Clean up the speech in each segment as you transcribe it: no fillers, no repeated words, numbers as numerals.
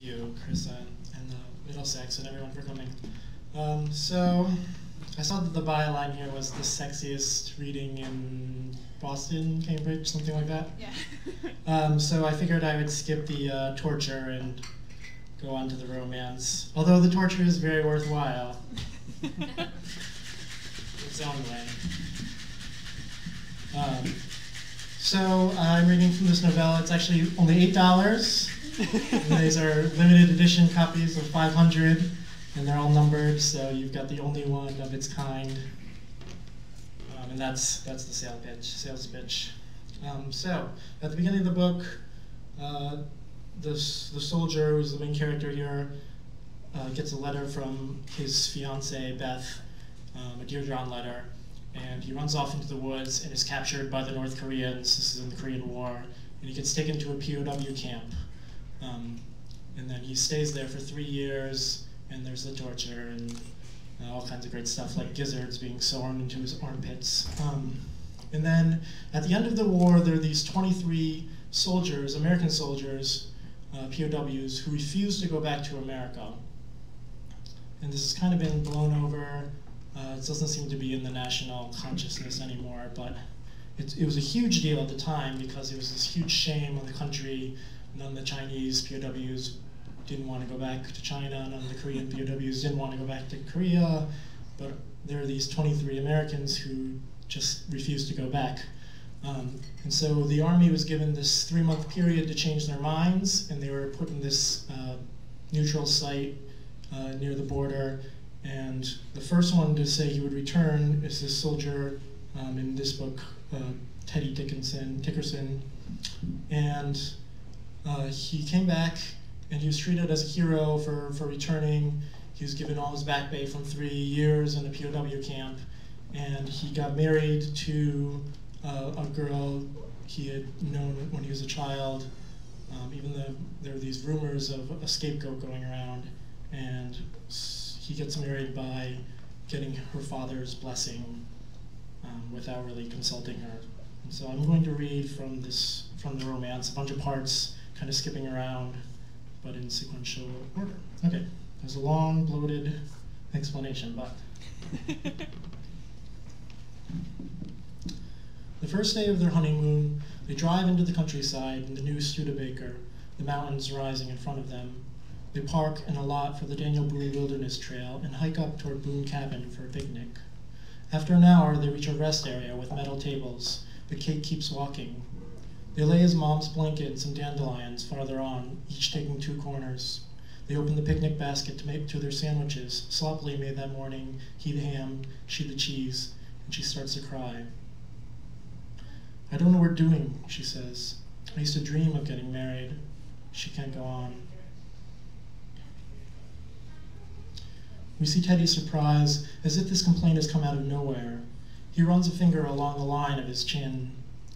You, Chris, and Middlesex, and everyone for coming. So, I saw that the byline here was the sexiest reading in Boston, Cambridge, something like that. Yeah. So I figured I would skip the torture and go on to the romance. Although the torture is very worthwhile. Its own way. So I'm reading from this novella. It's actually only $8. These are limited edition copies of 500, and they're all numbered, so you've got the only one of its kind. And that's the sales pitch. So at the beginning of the book, the soldier, who's the main character here, gets a letter from his fiancée, Beth, a dear-drawn letter, and he runs off into the woods and is captured by the North Koreans. This is in the Korean War, and he gets taken to a POW camp. And then he stays there for 3 years, and there's the torture and all kinds of great stuff, like gizzards being sewn into his armpits. And then at the end of the war, there are these 23 soldiers, American soldiers, POWs, who refuse to go back to America. And this has kind of been blown over. It doesn't seem to be in the national consciousness anymore, but it was a huge deal at the time because it was this huge shame on the country. None of the Chinese POWs didn't want to go back to China. None of the Korean POWs didn't want to go back to Korea. But there are these 23 Americans who just refused to go back. And so the army was given this 3-month period to change their minds, and they were put in this neutral site near the border. And the first one to say he would return is this soldier in this book, Teddy Dickerson. And he came back, and he was treated as a hero for returning. He was given all his back pay from 3 years in a POW camp, and he got married to a girl he had known when he was a child, even though there were these rumors of a scapegoat going around, and he gets married by getting her father's blessing without really consulting her. And so I'm going to read from the romance, a bunch of parts, kind of skipping around, but in sequential order. Okay, there's a long, bloated explanation, but. The first day of their honeymoon, they drive into the countryside in the new Studebaker, the mountains rising in front of them. They park in a lot for the Daniel Boone Wilderness Trail and hike up toward Boone Cabin for a picnic. After an hour, they reach a rest area with metal tables, but Kate keeps walking. They lay his mom's blankets and dandelions farther on, each taking 2 corners. They open the picnic basket to make 2 of their sandwiches, sloppily made that morning, he the ham, she the cheese, and she starts to cry. I don't know what we're doing, she says. I used to dream of getting married. She can't go on. We see Teddy's surprise, as if this complaint has come out of nowhere. He runs a finger along the line of his chin.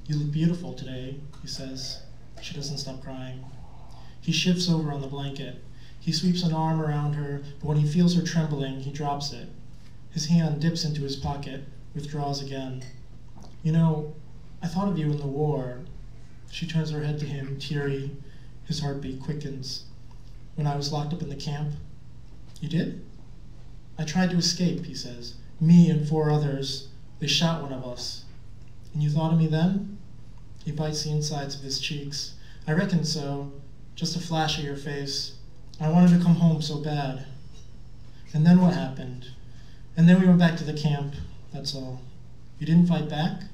You look beautiful today, he says. She doesn't stop crying. He shifts over on the blanket. He sweeps an arm around her, but when he feels her trembling, he drops it. His hand dips into his pocket, withdraws again. You know, I thought of you in the war. She turns her head to him, teary. His heartbeat quickens. When I was locked up in the camp. You did? I tried to escape, he says. Me and 4 others. They shot one of us. And you thought of me then? He bites the insides of his cheeks. I reckon so. Just a flash of your face. I wanted to come home so bad. And then what happened? And then we went back to the camp. That's all. You didn't fight back?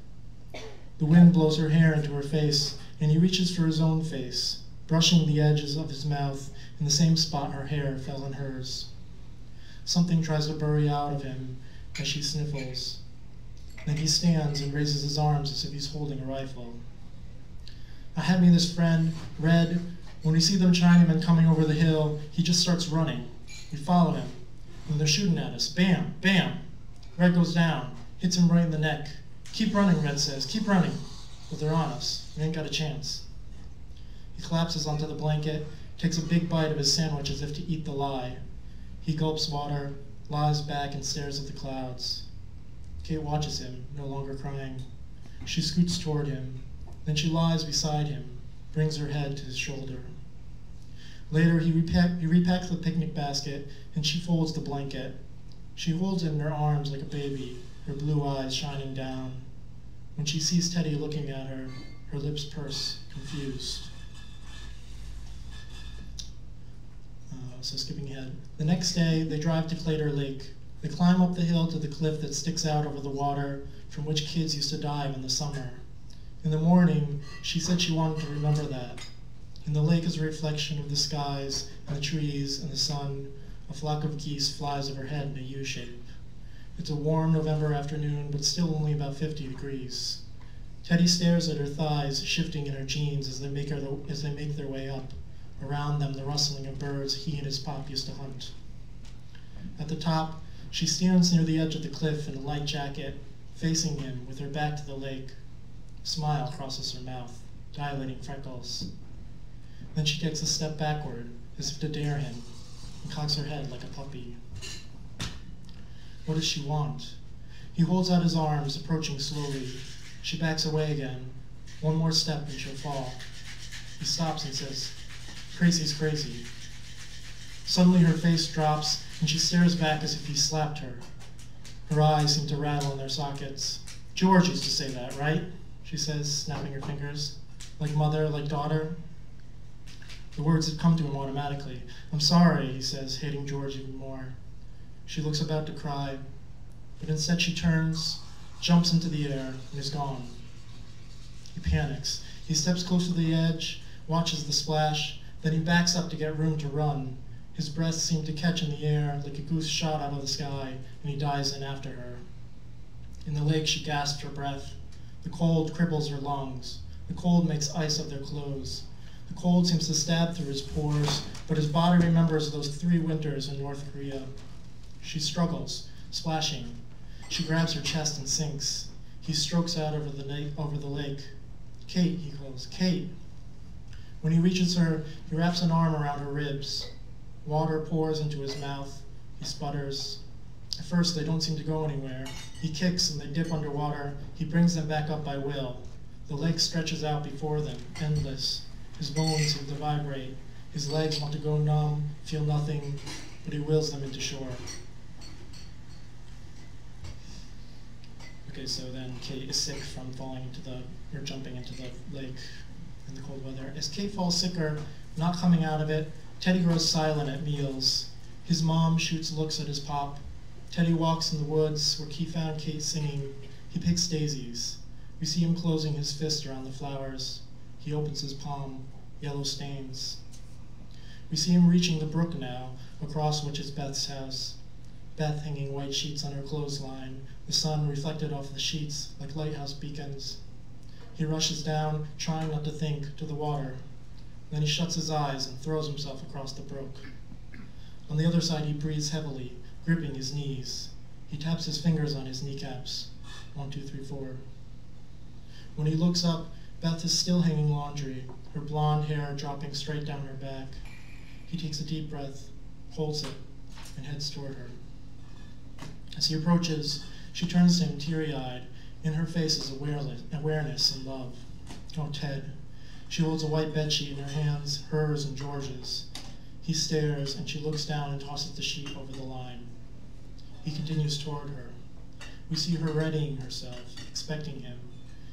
The wind blows her hair into her face, and he reaches for his own face, brushing the edges of his mouth in the same spot her hair fell on hers. Something tries to bury out of him as she sniffles. Then he stands and raises his arms as if he's holding a rifle. I had me this friend, Red. When we see them Chinamen coming over the hill, he just starts running. We follow him, and they're shooting at us. Bam, bam. Red goes down, hits him right in the neck. Keep running, Red says, keep running. But they're on us. We ain't got a chance. He collapses onto the blanket, takes a big bite of his sandwich as if to eat the lie. He gulps water, lies back and stares at the clouds. Kate watches him, no longer crying. She scoots toward him. Then she lies beside him, brings her head to his shoulder. Later, he repacks the picnic basket, and she folds the blanket. She holds it in her arms like a baby, her blue eyes shining down. When she sees Teddy looking at her, her lips purse, confused. So skipping ahead. The next day, they drive to Clater Lake. They climb up the hill to the cliff that sticks out over the water from which kids used to dive in the summer. In the morning, she said she wanted to remember that. In the lake is a reflection of the skies and the trees and the sun. A flock of geese flies overhead in a U shape. It's a warm November afternoon, but still only about 50 degrees. Teddy stares at her thighs shifting in her jeans as they make their way up. Around them, the rustling of birds he and his pop used to hunt. At the top, she stands near the edge of the cliff in a light jacket, facing him with her back to the lake. A smile crosses her mouth, dilating freckles. Then she takes a step backward, as if to dare him, and cocks her head like a puppy. What does she want? He holds out his arms, approaching slowly. She backs away again. One more step and she'll fall. He stops and says, "Crazy's crazy." Suddenly her face drops, and she stares back as if he slapped her. Her eyes seem to rattle in their sockets. "George used to say that, right?" she says, snapping her fingers. "Like mother, like daughter?" The words had come to him automatically. "I'm sorry," he says, hating George even more. She looks about to cry, but instead she turns, jumps into the air, and is gone. He panics. He steps close to the edge, watches the splash, then he backs up to get room to run. His breath seems to catch in the air like a goose shot out of the sky, and he dives in after her. In the lake, she gasps for breath. The cold cripples her lungs. The cold makes ice of their clothes. The cold seems to stab through his pores, but his body remembers those 3 winters in North Korea. She struggles, splashing. She grabs her chest and sinks. He strokes out over the lake. "Kate," he calls, "Kate." When he reaches her, he wraps an arm around her ribs. Water pours into his mouth. He sputters. At first, they don't seem to go anywhere. He kicks and they dip underwater. He brings them back up by will. The lake stretches out before them, endless. His bones seem to vibrate. His legs want to go numb, feel nothing, but he wills them into shore. Okay, so then Kate is sick from jumping into the lake in the cold weather. As Kate falls sicker, not coming out of it, Teddy grows silent at meals. His mom shoots looks at his pop. Teddy walks in the woods where he found Kate singing. He picks daisies. We see him closing his fist around the flowers. He opens his palm, yellow stains. We see him reaching the brook now, across which is Beth's house. Beth hanging white sheets on her clothesline, the sun reflected off the sheets like lighthouse beacons. He rushes down, trying not to think, to the water. Then he shuts his eyes and throws himself across the brook. On the other side, he breathes heavily, gripping his knees. He taps his fingers on his kneecaps. 1, 2, 3, 4. When he looks up, Beth is still hanging laundry, her blonde hair dropping straight down her back. He takes a deep breath, holds it, and heads toward her. As he approaches, she turns to him teary-eyed. In her face is awareness and love. "Oh, Ted." She holds a white bedsheet in her hands, hers and George's. He stares, and she looks down and tosses the sheet over the line. He continues toward her. We see her readying herself, expecting him.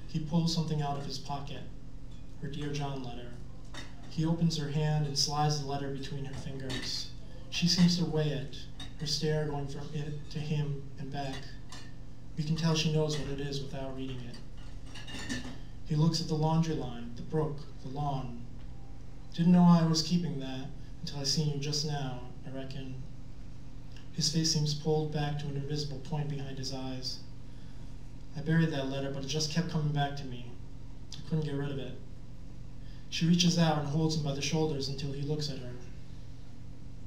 He pulls something out of his pocket, her Dear John letter. He opens her hand and slides the letter between her fingers. She seems to weigh it, her stare going from it to him and back. We can tell she knows what it is without reading it. He looks at the laundry line, the brook, the lawn. "Didn't know I was keeping that until I seen you just now, I reckon." His face seems pulled back to an invisible point behind his eyes. "I buried that letter, but it just kept coming back to me. I couldn't get rid of it." She reaches out and holds him by the shoulders until he looks at her.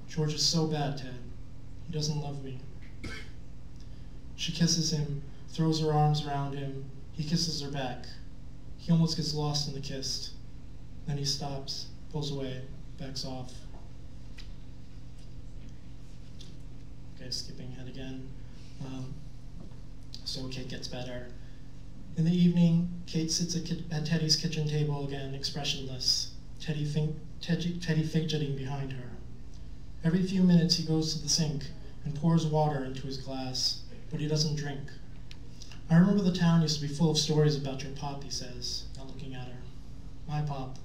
"George is so bad, Ted. He doesn't love me." She kisses him, throws her arms around him. He kisses her back. He almost gets lost in the kiss. Then he stops, pulls away, backs off. Okay, skipping ahead again. So Kate gets better. In the evening, Kate sits at Teddy's kitchen table again, expressionless. Teddy fidgeting behind her. Every few minutes he goes to the sink and pours water into his glass, but he doesn't drink. I remember the town used to be full of stories about your pop, he says, not looking at her. My pop.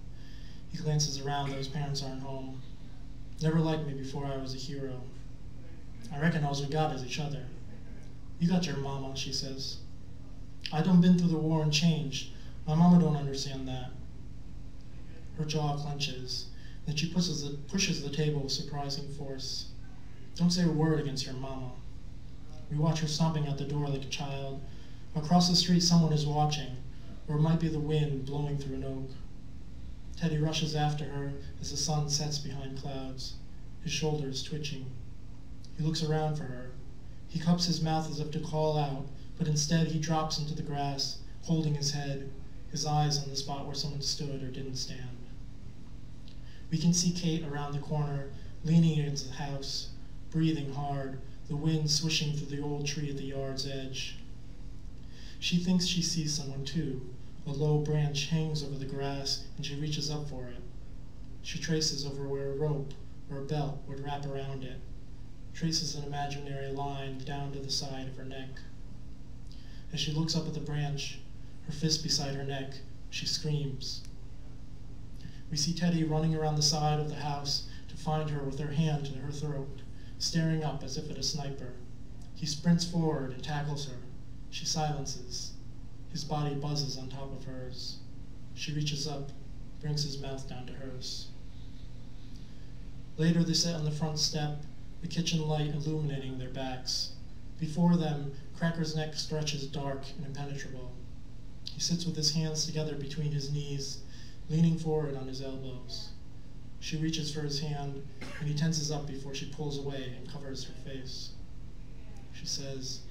He glances around though his parents aren't home. Never liked me before I was a hero. I reckon all we got is each other. You got your mama, she says. I done been through the war and changed. My mama don't understand that. Her jaw clenches. Then she pushes the table with surprising force. Don't say a word against your mama. We watch her stomping out the door like a child. Across the street someone is watching, or it might be the wind blowing through an oak. Teddy rushes after her as the sun sets behind clouds, his shoulders twitching. He looks around for her. He cups his mouth as if to call out, but instead he drops into the grass, holding his head, his eyes on the spot where someone stood or didn't stand. We can see Kate around the corner, leaning against the house, breathing hard, the wind swishing through the old tree at the yard's edge. She thinks she sees someone too. A low branch hangs over the grass, and she reaches up for it. She traces over where a rope or a belt would wrap around it, traces an imaginary line down to the side of her neck. As she looks up at the branch, her fist beside her neck, she screams. We see Teddy running around the side of the house to find her with her hand to her throat, staring up as if at a sniper. He sprints forward and tackles her. She silences. His body buzzes on top of hers. She reaches up, brings his mouth down to hers. Later they sit on the front step, the kitchen light illuminating their backs. Before them, Cracker's neck stretches dark and impenetrable. He sits with his hands together between his knees, leaning forward on his elbows. She reaches for his hand, and he tenses up before she pulls away and covers her face. She says,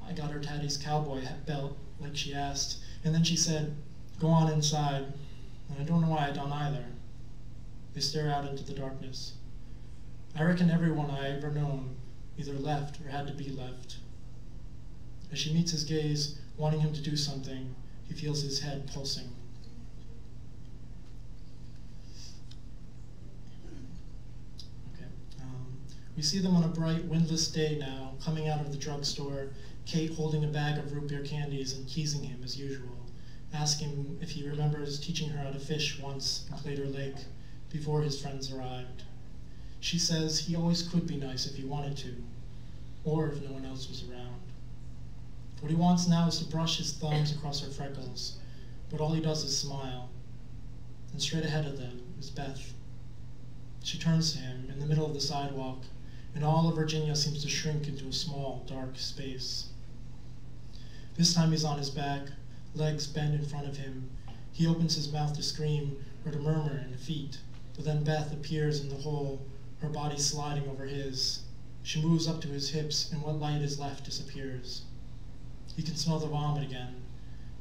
I got her Taddy's cowboy belt, like she asked, and then she said, go on inside, and I don't know why I done either. They stare out into the darkness. I reckon everyone I ever known either left or had to be left. As she meets his gaze, wanting him to do something, he feels his head pulsing. We see them on a bright, windless day now, coming out of the drugstore, Kate holding a bag of root beer candies and teasing him as usual, asking him if he remembers teaching her how to fish once in Clater Lake before his friends arrived. She says he always could be nice if he wanted to, or if no one else was around. What he wants now is to brush his thumbs across her freckles, but all he does is smile. And straight ahead of them is Beth. She turns to him in the middle of the sidewalk, and all of Virginia seems to shrink into a small, dark space. This time he's on his back, legs bent in front of him. He opens his mouth to scream or to murmur in defeat, but then Beth appears in the hole, her body sliding over his. She moves up to his hips, and what light is left disappears. He can smell the vomit again.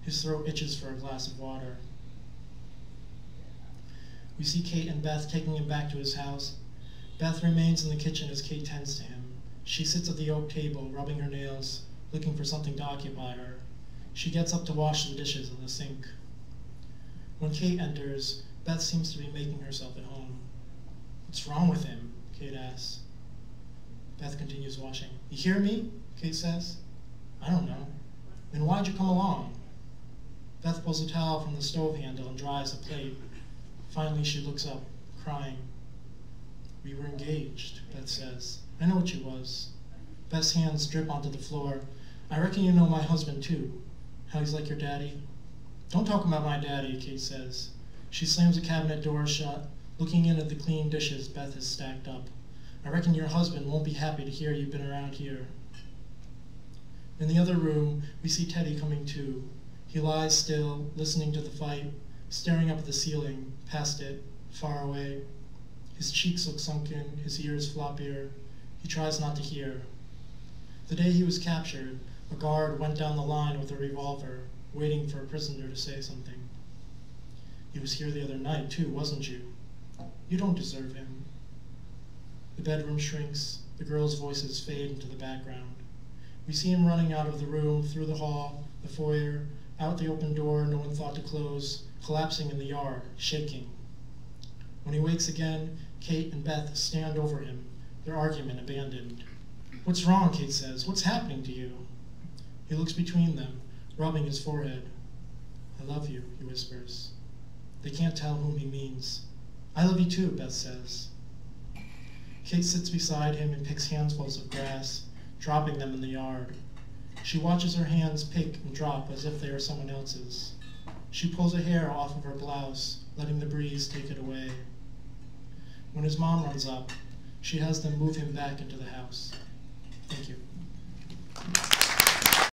His throat itches for a glass of water. We see Kate and Beth taking him back to his house. Beth remains in the kitchen as Kate tends to him. She sits at the oak table, rubbing her nails, looking for something to occupy her. She gets up to wash the dishes in the sink. When Kate enters, Beth seems to be making herself at home. What's wrong with him? Kate asks. Beth continues washing. You hear me? Kate says. I don't know. Then why'd you come along? Beth pulls a towel from the stove handle and dries a plate. Finally, she looks up, crying. We were engaged, Beth says. I know what you was. Beth's hands drip onto the floor. I reckon you know my husband, too. How he's like your daddy. Don't talk about my daddy, Kate says. She slams the cabinet door shut, looking in at the clean dishes Beth has stacked up. I reckon your husband won't be happy to hear you've been around here. In the other room, we see Teddy coming to. He lies still, listening to the fight, staring up at the ceiling, past it, far away. His cheeks look sunken, his ears floppier. He tries not to hear. The day he was captured, a guard went down the line with a revolver, waiting for a prisoner to say something. He was here the other night, too, wasn't you? You don't deserve him. The bedroom shrinks. The girls' voices fade into the background. We see him running out of the room, through the hall, the foyer, out the open door no one thought to close, collapsing in the yard, shaking. When he wakes again, Kate and Beth stand over him, their argument abandoned. "What's wrong?" Kate says. "What's happening to you?" He looks between them, rubbing his forehead. "I love you," he whispers. They can't tell whom he means. "I love you too," Beth says. Kate sits beside him and picks handfuls of grass, dropping them in the yard. She watches her hands pick and drop as if they are someone else's. She pulls a hair off of her blouse, letting the breeze take it away. When his mom runs up, she has them move him back into the house. Thank you.